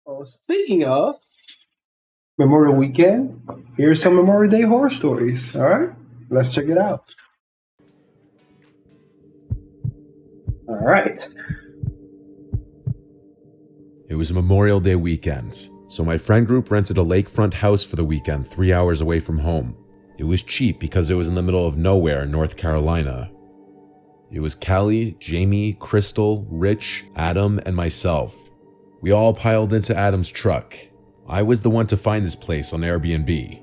Well, speaking of Memorial Weekend, here's some Memorial Day horror stories. All right, let's check it out. All right. It was Memorial Day weekend, so my friend group rented a lakefront house for the weekend 3 hours away from home. It was cheap because it was in the middle of nowhere in North Carolina. It was Callie, Jamie, Crystal, Rich, Adam, and myself. We all piled into Adam's truck. I was the one to find this place on Airbnb.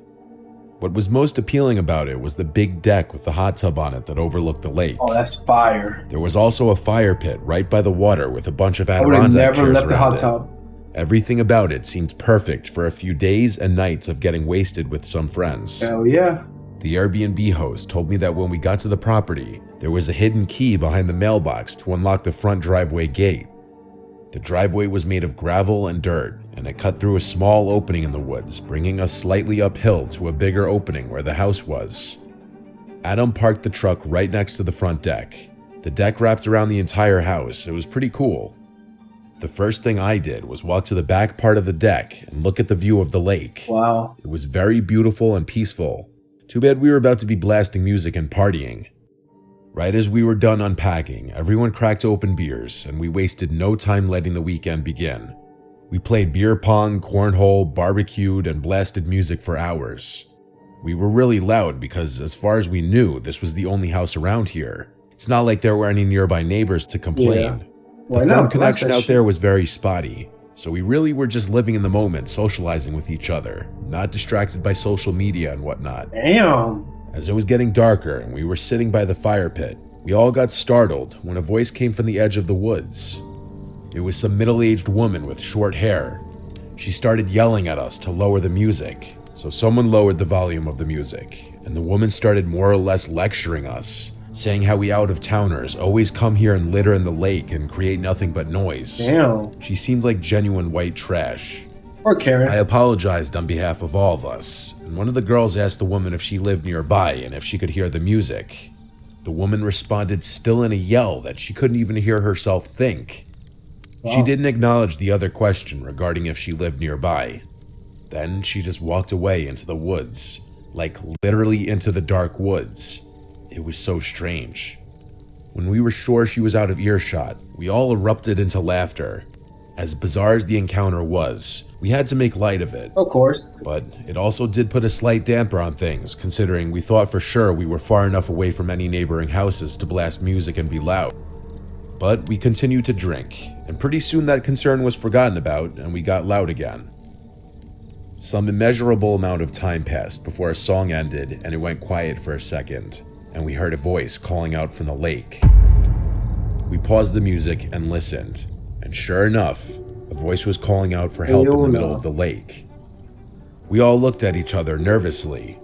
What was most appealing about it was the big deck with the hot tub on it that overlooked the lake. Oh, that's fire. There was also a fire pit right by the water with a bunch of I would have Adirondack never chairs left the around hot it. tub. Everything about it seemed perfect for a few days and nights of getting wasted with some friends. Hell yeah. The Airbnb host told me that when we got to the property, there was a hidden key behind the mailbox to unlock the front driveway gate. The driveway was made of gravel and dirt, and it cut through a small opening in the woods, bringing us slightly uphill to a bigger opening where the house was. Adam parked the truck right next to the front deck. The deck wrapped around the entire house. It was pretty cool. The first thing I did was walk to the back part of the deck and look at the view of the lake. Wow. It was very beautiful and peaceful. Too bad we were about to be blasting music and partying. Right as we were done unpacking, everyone cracked open beers, and we wasted no time letting the weekend begin. We played beer pong, cornhole, barbecued, and blasted music for hours. We were really loud because, as far as we knew, this was the only house around here. It's not like there were any nearby neighbors to complain. Yeah. Why The not? phone Blast connection that out shit. there was very spotty, so we really were just living in the moment, socializing with each other, not distracted by social media and whatnot. Damn. As it was getting darker and we were sitting by the fire pit, we all got startled when a voice came from the edge of the woods. It was some middle-aged woman with short hair. She started yelling at us to lower the music, so someone lowered the volume of the music, and the woman started more or less lecturing us, saying how we out-of-towners always come here and litter in the lake and create nothing but noise. Damn. She seemed like genuine white trash. Or Karen. I apologized on behalf of all of us, and one of the girls asked the woman if she lived nearby and if she could hear the music. The woman responded still in a yell that she couldn't even hear herself think. She Wow. didn't acknowledge the other question regarding if she lived nearby. Then she just walked away into the woods, like literally into the dark woods. It was so strange. When we were sure she was out of earshot, we all erupted into laughter. As bizarre as the encounter was, we had to make light of it. Of course. But it also did put a slight damper on things, considering we thought for sure we were far enough away from any neighboring houses to blast music and be loud. But we continued to drink, and pretty soon that concern was forgotten about, and we got loud again. Some immeasurable amount of time passed before a song ended and it went quiet for a second, and we heard a voice calling out from the lake. We paused the music and listened, and sure enough, the voice was calling out for help in the middle of the lake. We all looked at each other nervously.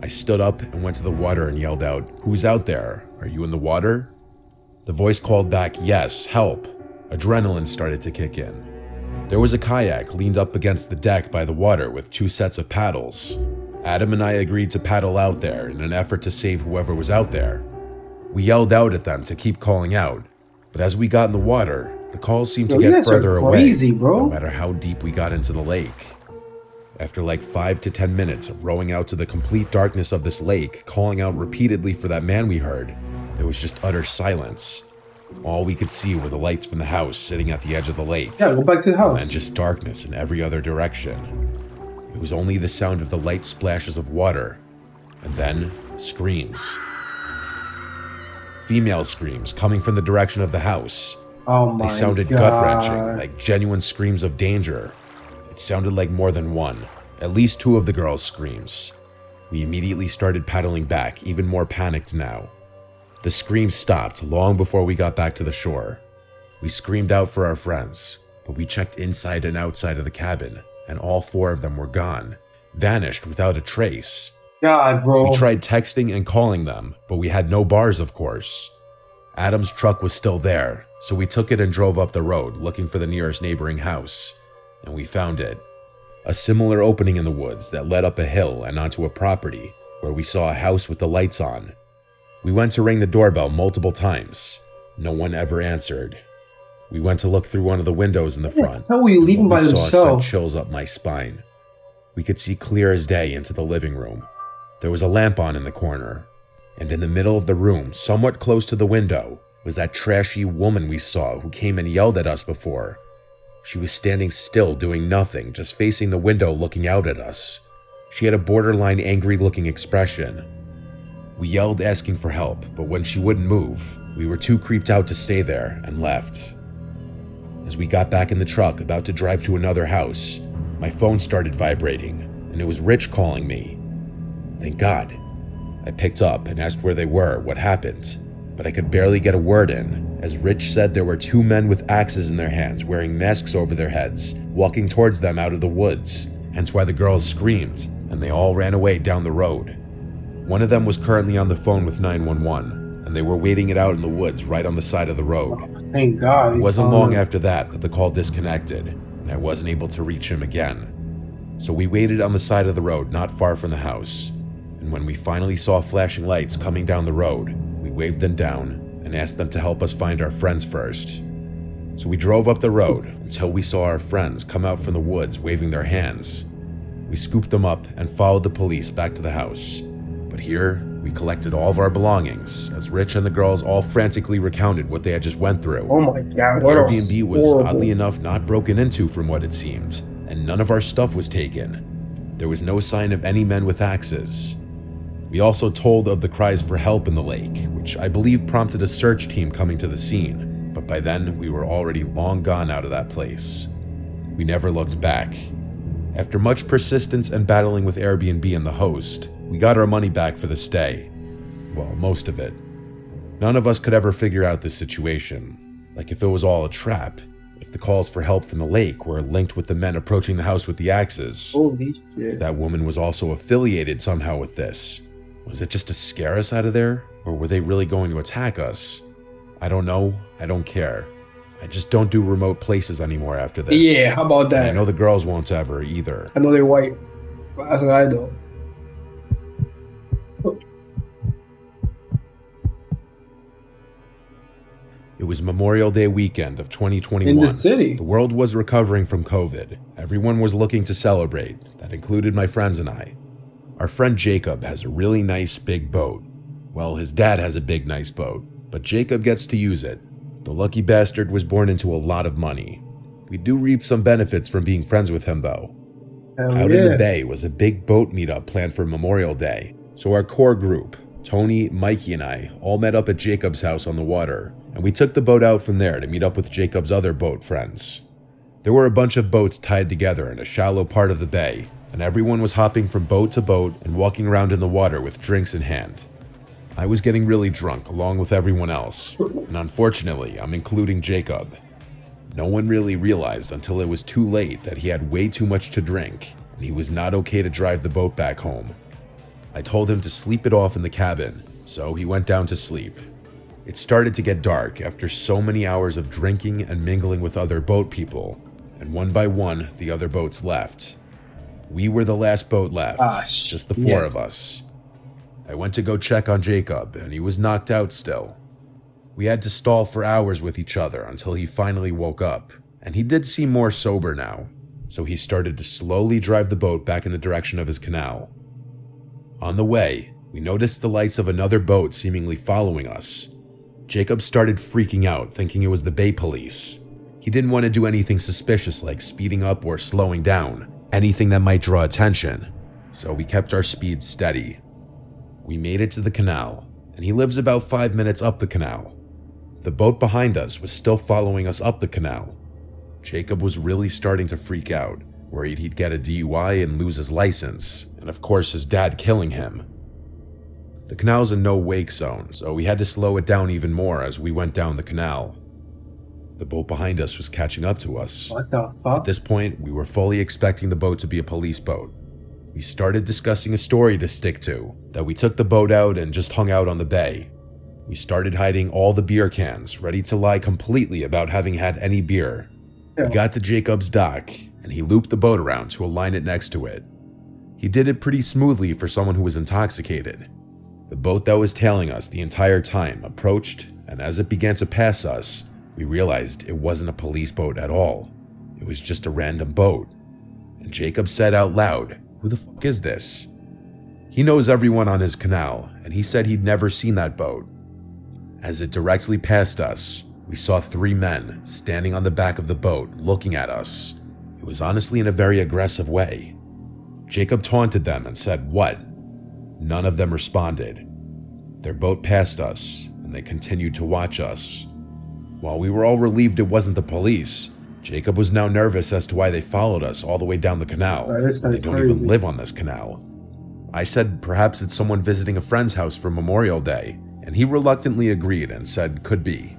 I stood up and went to the water and yelled out, "Who's out there? Are you in the water?" The voice called back, "Yes, help." Adrenaline started to kick in. There was a kayak leaned up against the deck by the water with 2 sets of paddles. Adam and I agreed to paddle out there in an effort to save whoever was out there. We yelled out at them to keep calling out, but as we got in the water, the calls seemed to Yo, you get guys are further crazy, away, bro. no matter how deep we got into the lake. After like 5 to 10 minutes of rowing out to the complete darkness of this lake, calling out repeatedly for that man we heard, there was just utter silence. All we could see were the lights from the house sitting at the edge of the lake, Yeah, go back to the house. and just darkness in every other direction. It was only the sound of the light splashes of water, and then screams. Female screams coming from the direction of the house. Oh my They sounded God. gut-wrenching, like genuine screams of danger. It sounded like more than one, at least 2 of the girls' screams. We immediately started paddling back, even more panicked now. The screams stopped long before we got back to the shore. We screamed out for our friends, but we checked inside and outside of the cabin, and all 4 of them were gone, vanished without a trace. God, bro. We tried texting and calling them, but we had no bars, of course. Adam's truck was still there, so we took it and drove up the road looking for the nearest neighboring house, and we found it. A similar opening in the woods that led up a hill and onto a property where we saw a house with the lights on. We went to ring the doorbell multiple times. No one ever answered. We went to look through one of the windows in the front. How were you and leaving what by we saw sent themselves? chills up my spine. We could see clear as day into the living room. There was a lamp on in the corner, and in the middle of the room, somewhat close to the window, was that trashy woman we saw who came and yelled at us before. She was standing still, doing nothing, just facing the window looking out at us. She had a borderline angry-looking expression. We yelled asking for help, but when she wouldn't move, we were too creeped out to stay there and left. As we got back in the truck, about to drive to another house, my phone started vibrating, and it was Rich calling me. Thank God. I picked up and asked where they were, what happened, but I could barely get a word in, as Rich said there were 2 men with axes in their hands, wearing masks over their heads, walking towards them out of the woods, hence why the girls screamed, and they all ran away down the road. One of them was currently on the phone with 911, and they were waiting it out in the woods right on the side of the road. Thank God. It wasn't long after that the call disconnected, and I wasn't able to reach him again. So we waited on the side of the road not far from the house, and when we finally saw flashing lights coming down the road, we waved them down and asked them to help us find our friends first. So we drove up the road until we saw our friends come out from the woods waving their hands. We scooped them up and followed the police back to the house. But here, we collected all of our belongings, as Rich and the girls all frantically recounted what they had just went through. Oh my God. The What Airbnb was horrible. oddly enough not broken into from what it seemed, and none of our stuff was taken. There was no sign of any men with axes. We also told of the cries for help in the lake, which I believe prompted a search team coming to the scene, but by then we were already long gone out of that place. We never looked back. After much persistence and battling with Airbnb and the host, we got our money back for the stay. Well, most of it. None of us could ever figure out this situation, like if it was all a trap, if the calls for help from the lake were linked with the men approaching the house with the axes. Holy If shit. that woman was also affiliated somehow with this. Was it just to scare us out of there, or were they really going to attack us? I don't know, I don't care. I just don't do remote places anymore after this. Yeah, how about And that? I know the girls won't ever either. I know they're white. But that's what I know. It was Memorial Day weekend of 2021. In the city. The world was recovering from COVID. Everyone was looking to celebrate. That included my friends and I. Our friend Jacob has a really nice big boat. Well, his dad has a big nice boat, but Jacob gets to use it. The lucky bastard was born into a lot of money. We do reap some benefits from being friends with him though. Hell Out yeah. in the bay was a big boat meetup planned for Memorial Day. So our core group, Tony, Mikey, and I all met up at Jacob's house on the water, and we took the boat out from there to meet up with Jacob's other boat friends. There were a bunch of boats tied together in a shallow part of the bay, and everyone was hopping from boat to boat and walking around in the water with drinks in hand. I was getting really drunk along with everyone else, and unfortunately, I'm including Jacob. No one really realized until it was too late that he had way too much to drink, and he was not okay to drive the boat back home. I told him to sleep it off in the cabin, so he went down to sleep. It started to get dark after so many hours of drinking and mingling with other boat people, and one by one, the other boats left. We were the last boat left, just the 4 of us. I went to go check on Jacob, and he was knocked out still. We had to stall for hours with each other until he finally woke up, and he did seem more sober now, so he started to slowly drive the boat back in the direction of his canal. On the way, we noticed the lights of another boat seemingly following us. Jacob started freaking out, thinking it was the Bay Police. He didn't want to do anything suspicious like speeding up or slowing down, anything that might draw attention, so we kept our speed steady. We made it to the canal, and he lives about 5 minutes up the canal. The boat behind us was still following us up the canal. Jacob was really starting to freak out, worried he'd get a DUI and lose his license, and of course his dad killing him. The canal's a no-wake zone, so we had to slow it down even more as we went down the canal. The boat behind us was catching up to us. What the At fuck? this point, we were fully expecting the boat to be a police boat. We started discussing a story to stick to, that we took the boat out and just hung out on the bay. We started hiding all the beer cans, ready to lie completely about having had any beer. We got to Jacob's dock, and he looped the boat around to align it next to it. He did it pretty smoothly for someone who was intoxicated. The boat that was tailing us the entire time approached, and as it began to pass us, We realized it wasn't a police boat at all. It was just a random boat. And Jacob said out loud, "Who the fuck is this?" He knows everyone on his canal, and he said he'd never seen that boat. As it directly passed us, we saw 3 men standing on the back of the boat looking at us. It was honestly in a very aggressive way. Jacob taunted them and said, "What?" None of them responded. Their boat passed us, and they continued to watch us. While we were all relieved it wasn't the police, Jacob was now nervous as to why they followed us all the way down the canal. They don't even live on this canal. I said perhaps it's someone visiting a friend's house for Memorial Day, and he reluctantly agreed and said could be.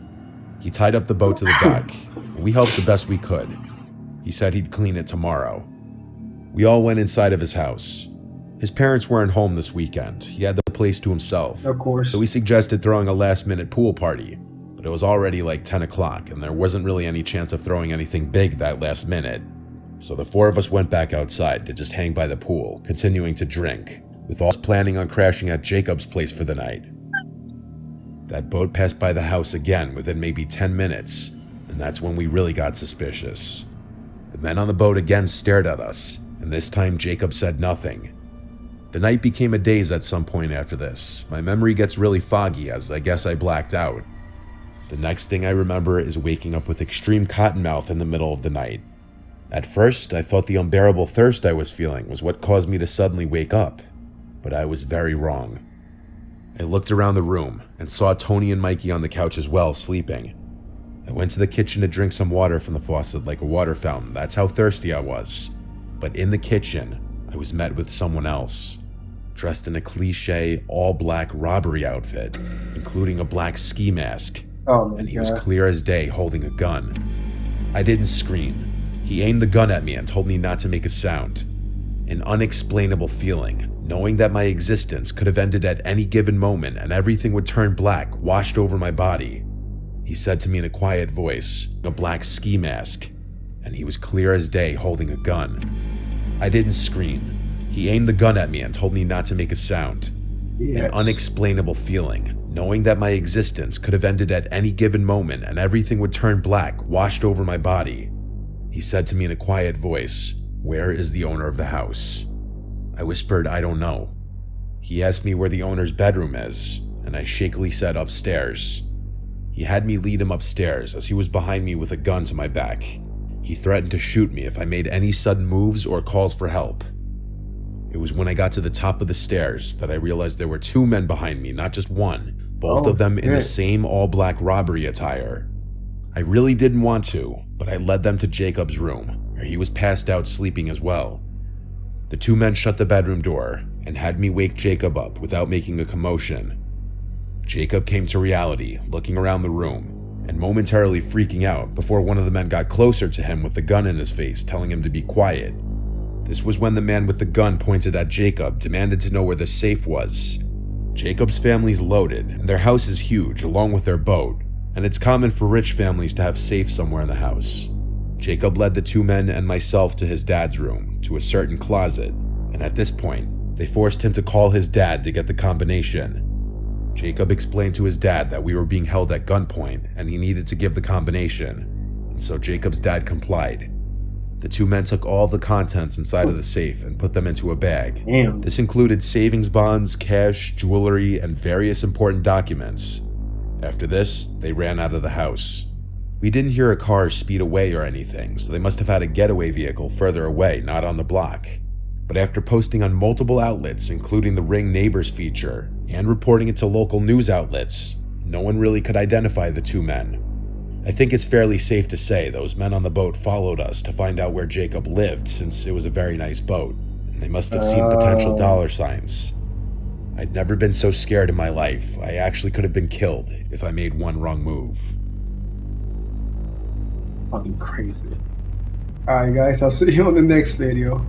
He tied up the boat to the dock, and we helped the best we could. He said he'd clean it tomorrow. We all went inside of his house. His parents weren't home this weekend. He had the place to himself. Of course. So we suggested throwing a last-minute pool party, but it was already like 10 o'clock, and there wasn't really any chance of throwing anything big that last minute. So the 4 of us went back outside to just hang by the pool, continuing to drink, with all planning on crashing at Jacob's place for the night. That boat passed by the house again within maybe 10 minutes, and that's when we really got suspicious. The men on the boat again stared at us, and this time Jacob said nothing. The night became a daze at some point after this. My memory gets really foggy as I guess I blacked out. The next thing I remember is waking up with extreme cottonmouth in the middle of the night. At first, I thought the unbearable thirst I was feeling was what caused me to suddenly wake up, but I was very wrong. I looked around the room and saw Tony and Mikey on the couch as well, sleeping. I went to the kitchen to drink some water from the faucet like a water fountain. That's how thirsty I was. But in the kitchen, I was met with someone else, dressed in a cliche all-black robbery outfit, including a black ski mask, and he was clear as day holding a gun. I didn't scream. He aimed the gun at me and told me not to make a sound. An unexplainable feeling, knowing that my existence could have ended at any given moment and everything would turn black, washed over my body. He said to me in a quiet voice, a black ski mask, and he was clear as day holding a gun. I didn't scream. He aimed the gun at me and told me not to make a sound. An unexplainable feeling, knowing that my existence could have ended at any given moment and everything would turn black, washed over my body. He said to me in a quiet voice, "Where is the owner of the house?" I whispered, "I don't know." He asked me where the owner's bedroom is, and I shakily said, "Upstairs." He had me lead him upstairs as he was behind me with a gun to my back. He threatened to shoot me if I made any sudden moves or calls for help. It was when I got to the top of the stairs that I realized there were 2 men behind me, not just one, both of them in the same all-black robbery attire. I really didn't want to, but I led them to Jacob's room, where he was passed out sleeping as well. The 2 men shut the bedroom door and had me wake Jacob up without making a commotion. Jacob came to reality, looking around the room, and momentarily freaking out before one of the men got closer to him with the gun in his face, telling him to be quiet. This was when the man with the gun pointed at Jacob demanded to know where the safe was. Jacob's family's loaded, and their house is huge, along with their boat, and it's common for rich families to have safe somewhere in the house. Jacob led the 2 men and myself to his dad's room, to a certain closet, and at this point, they forced him to call his dad to get the combination. Jacob explained to his dad that we were being held at gunpoint and he needed to give the combination, and so Jacob's dad complied. The 2 men took all the contents inside of the safe and put them into a bag. Damn. This included savings bonds, cash, jewelry, and various important documents. After this, they ran out of the house. We didn't hear a car speed away or anything, so they must have had a getaway vehicle further away, not on the block. But after posting on multiple outlets, including the Ring Neighbors feature, and reporting it to local news outlets, no one really could identify the 2 men. I think it's fairly safe to say those men on the boat followed us to find out where Jacob lived, since it was a very nice boat, and they must have seen potential dollar signs. I'd never been so scared in my life. I actually could have been killed if I made one wrong move. Fucking crazy. Alright guys, I'll see you on the next video.